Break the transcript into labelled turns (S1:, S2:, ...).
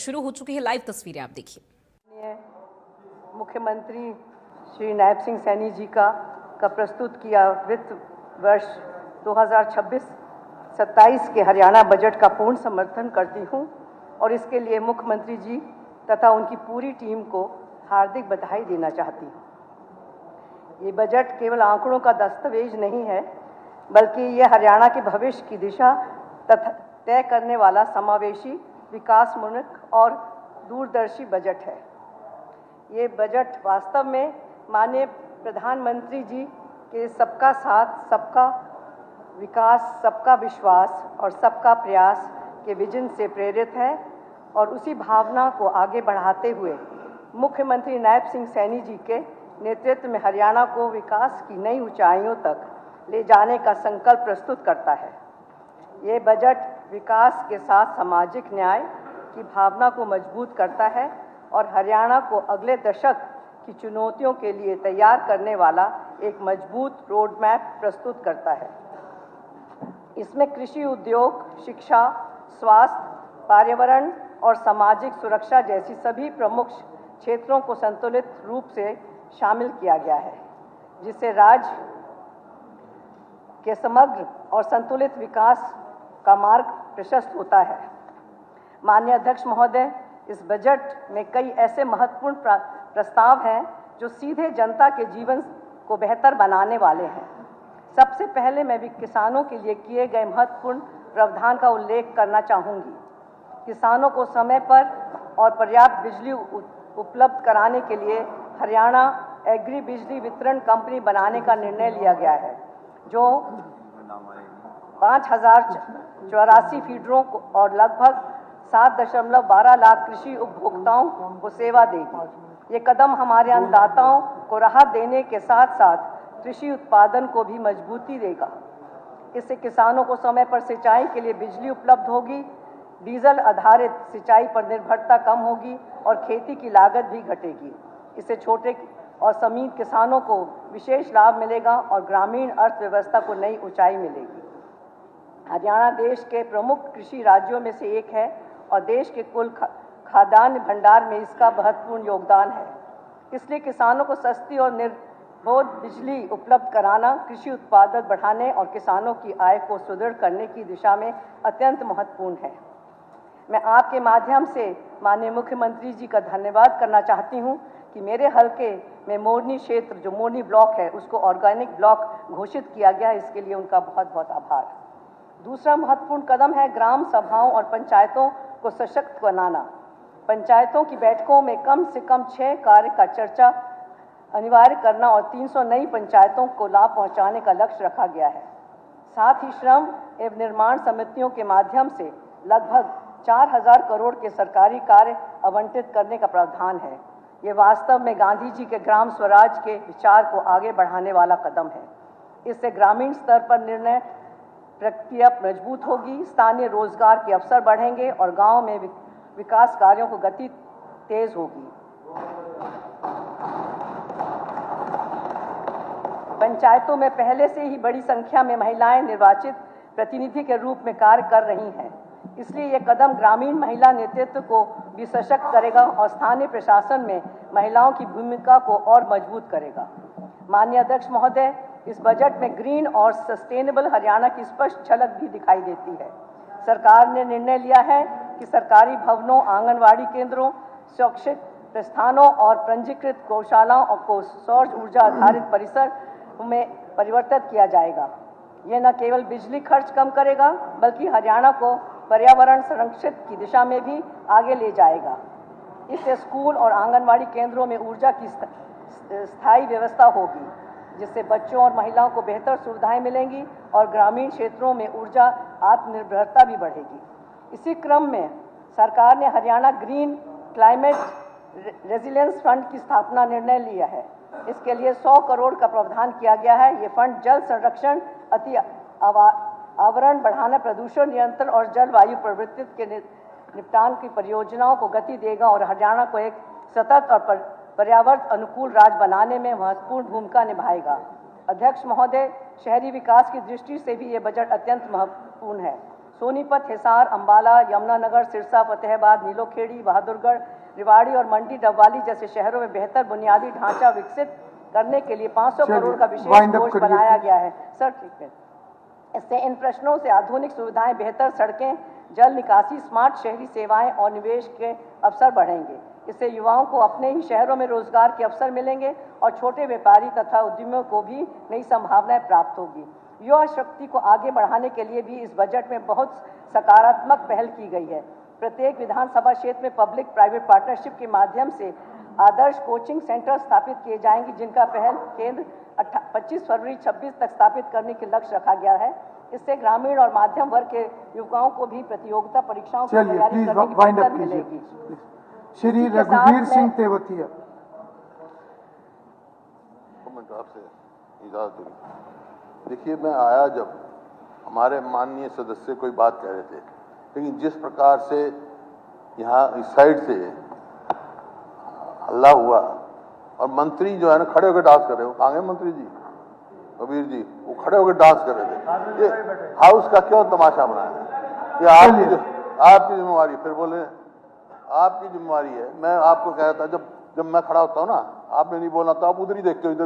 S1: शुरू हो चुकी है। लाइव तस्वीरें आप देखिए।
S2: मुख्यमंत्री श्री नायब सिंह सैनी जी का प्रस्तुत किया वित्त वर्ष 2026-27 के हरियाणा बजट का पूर्ण समर्थन करती हूं और इसके लिए मुख्यमंत्री जी तथा उनकी पूरी टीम को हार्दिक बधाई देना चाहती हूं। ये बजट केवल आंकड़ों का दस्तावेज नहीं है, बल्कि यह हरियाणा के भविष्य की दिशा तथा तय करने वाला समावेशी, विकासोन्मुख और दूरदर्शी बजट है। ये बजट वास्तव में माननीय प्रधानमंत्री जी के सबका साथ, सबका विकास, सबका विश्वास और सबका प्रयास के विजन से प्रेरित है और उसी भावना को आगे बढ़ाते हुए मुख्यमंत्री नायब सिंह सैनी जी के नेतृत्व में हरियाणा को विकास की नई ऊंचाइयों तक ले जाने का संकल्प प्रस्तुत करता है। ये बजट विकास के साथ सामाजिक न्याय की भावना को मजबूत करता है और हरियाणा को अगले दशक की चुनौतियों के लिए तैयार करने वाला एक मजबूत रोड मैप प्रस्तुत करता है। इसमें कृषि, उद्योग, शिक्षा, स्वास्थ्य, पर्यावरण और सामाजिक सुरक्षा जैसी सभी प्रमुख क्षेत्रों को संतुलित रूप से शामिल किया गया है, जिससे राज्य के समग्र और संतुलित विकास का मार्ग प्रशस्त होता है। माननीय अध्यक्ष महोदय, इस बजट में कई ऐसे महत्वपूर्ण प्रस्ताव हैं जो सीधे जनता के जीवन को बेहतर बनाने वाले हैं। सबसे पहले मैं भी किसानों के लिए किए गए महत्वपूर्ण प्रावधान का उल्लेख करना चाहूँगी। किसानों को समय पर और पर्याप्त बिजली उपलब्ध कराने के लिए हरियाणा एग्री बिजली वितरण कंपनी बनाने का निर्णय लिया गया है, जो 5084 फीडरों और लगभग 7.12 लाख कृषि उपभोक्ताओं को सेवा देगी। ये कदम हमारे अन्नदाताओं को राहत देने के साथ साथ कृषि उत्पादन को भी मजबूती देगा। इससे किसानों को समय पर सिंचाई के लिए बिजली उपलब्ध होगी, डीजल आधारित सिंचाई पर निर्भरता कम होगी और खेती की लागत भी घटेगी। इससे छोटे और सीमित किसानों को विशेष लाभ मिलेगा और ग्रामीण अर्थव्यवस्था को नई ऊंचाई मिलेगी। हरियाणा देश के प्रमुख कृषि राज्यों में से एक है और देश के कुल खाद्यान्न भंडार में इसका महत्वपूर्ण योगदान है। इसलिए किसानों को सस्ती और निर्बाध बिजली उपलब्ध कराना कृषि उत्पादन बढ़ाने और किसानों की आय को सुदृढ़ करने की दिशा में अत्यंत महत्वपूर्ण है। मैं आपके माध्यम से माननीय मुख्यमंत्री जी का धन्यवाद करना चाहती हूं कि मेरे हलके में मोरनी क्षेत्र, जो मोरनी ब्लॉक है, उसको ऑर्गेनिक ब्लॉक घोषित किया गया। इसके लिए उनका बहुत बहुत आभार। दूसरा महत्वपूर्ण कदम है ग्राम सभाओं और पंचायतों को सशक्त बनाना। पंचायतों की बैठकों में कम से कम 6 कार्य का चर्चा अनिवार्य करना और 300 नई पंचायतों को लाभ पहुंचाने का लक्ष्य रखा गया है। साथ ही श्रम एवं निर्माण समितियों के माध्यम से लगभग 4000 करोड़ के सरकारी कार्य आवंटित करने का प्रावधान है। ये वास्तव में गांधी जी के ग्राम स्वराज के विचार को आगे बढ़ाने वाला कदम है। इससे ग्रामीण स्तर पर निर्णय प्रक्रिया मजबूत होगी, स्थानीय रोजगार के अवसर बढ़ेंगे और गांव में विकास कार्यों को गति तेज होगी। पंचायतों में पहले से ही बड़ी संख्या में महिलाएं निर्वाचित प्रतिनिधि के रूप में कार्य कर रही हैं। इसलिए यह कदम ग्रामीण महिला नेतृत्व को भी सशक्त करेगा और स्थानीय प्रशासन में महिलाओं की भूमिका को और मजबूत करेगा। माननीय अध्यक्ष महोदय, इस बजट में ग्रीन और सस्टेनेबल हरियाणा की स्पष्ट झलक भी दिखाई देती है। सरकार ने निर्णय लिया है कि सरकारी भवनों, आंगनवाड़ी केंद्रों, शैक्षिक प्रस्थानों और पंजीकृत गौशालाओं को सौर ऊर्जा आधारित परिसर में परिवर्तित किया जाएगा। यह न केवल बिजली खर्च कम करेगा, बल्कि हरियाणा को पर्यावरण संरक्षण की दिशा में भी आगे ले जाएगा। इससे स्कूल और आंगनवाड़ी केंद्रों में ऊर्जा की स्थायी व्यवस्था होगी, जिससे बच्चों और महिलाओं को बेहतर सुविधाएं मिलेंगी और ग्रामीण क्षेत्रों में ऊर्जा आत्मनिर्भरता भी बढ़ेगी। इसी क्रम में सरकार ने Haryana green climate resilience fund की स्थापना निर्णय लिया है। इसके लिए 100 करोड़ का प्रावधान किया गया है। ये फंड जल संरक्षण, अति आवरण बढ़ाना, प्रदूषण नियंत्रण और जलवायु परिवर्तन के निपटान की परियोजनाओं को गति देगा और हरियाणा को एक सतत और पर्यावरण अनुकूल राज्य बनाने में महत्वपूर्ण भूमिका निभाएगा। अध्यक्ष महोदय, शहरी विकास की दृष्टि से भी ये बजट अत्यंत महत्वपूर्ण है। सोनीपत, हिसार, अंबाला, यमुनानगर, सिरसा, फतेहाबाद, नीलोखेड़ी, बहादुरगढ़, रेवाड़ी और मंडी डबवाली जैसे शहरों में बेहतर बुनियादी ढांचा विकसित करने के लिए 500 करोड़ का विशेष कोष बनाया गया है। सर ठीक है। इससे इन प्रश्नों से आधुनिक सुविधाएं, बेहतर सड़कें, जल निकासी, स्मार्ट शहरी सेवाएं और निवेश के अवसर बढ़ेंगे। इससे युवाओं को अपने ही शहरों में रोजगार के अवसर मिलेंगे और छोटे व्यापारी तथा उद्यमियों को भी नई संभावनाएं प्राप्त होगी। युवा शक्ति को आगे बढ़ाने के लिए भी इस बजट में बहुत सकारात्मक पहल की गई है। प्रत्येक विधानसभा क्षेत्र में पब्लिक प्राइवेट पार्टनरशिप के माध्यम से आदर्श कोचिंग सेंटर स्थापित किए जाएंगे, जिनका पहल केंद्र 25 फरवरी 26 तक स्थापित करने के लक्ष्य रखा गया है। इससे ग्रामीण और मध्यम वर्ग के युवकों को भी प्रतियोगिता परीक्षाओं की तैयारी करने की मदद मिलेगी।
S3: श्री रघुवीर सिंह तेवतिया।
S4: आपसे इजाजत दूंगी। देखिए, मैं आया जब हमारे माननीय सदस्य कोई बात कह रहे थे, लेकिन जिस प्रकार से यहाँ इस साइड से हल्ला हुआ और मंत्री जो है ना खड़े होकर डांस कर रहे हो, कहाँ गए मंत्री जी, कबीर जी, वो खड़े होकर डांस कर रहे थे। ये हाउस का क्यों तमाशा बनाया? ये आपकी जिम्मेवारी। फिर बोले आपकी जिम्मेवारी है। मैं आपको कह रहा था, जब मैं खड़ा होता हूँ ना, आपने नहीं बोलना तो आप उधर ही देखते हो, इधर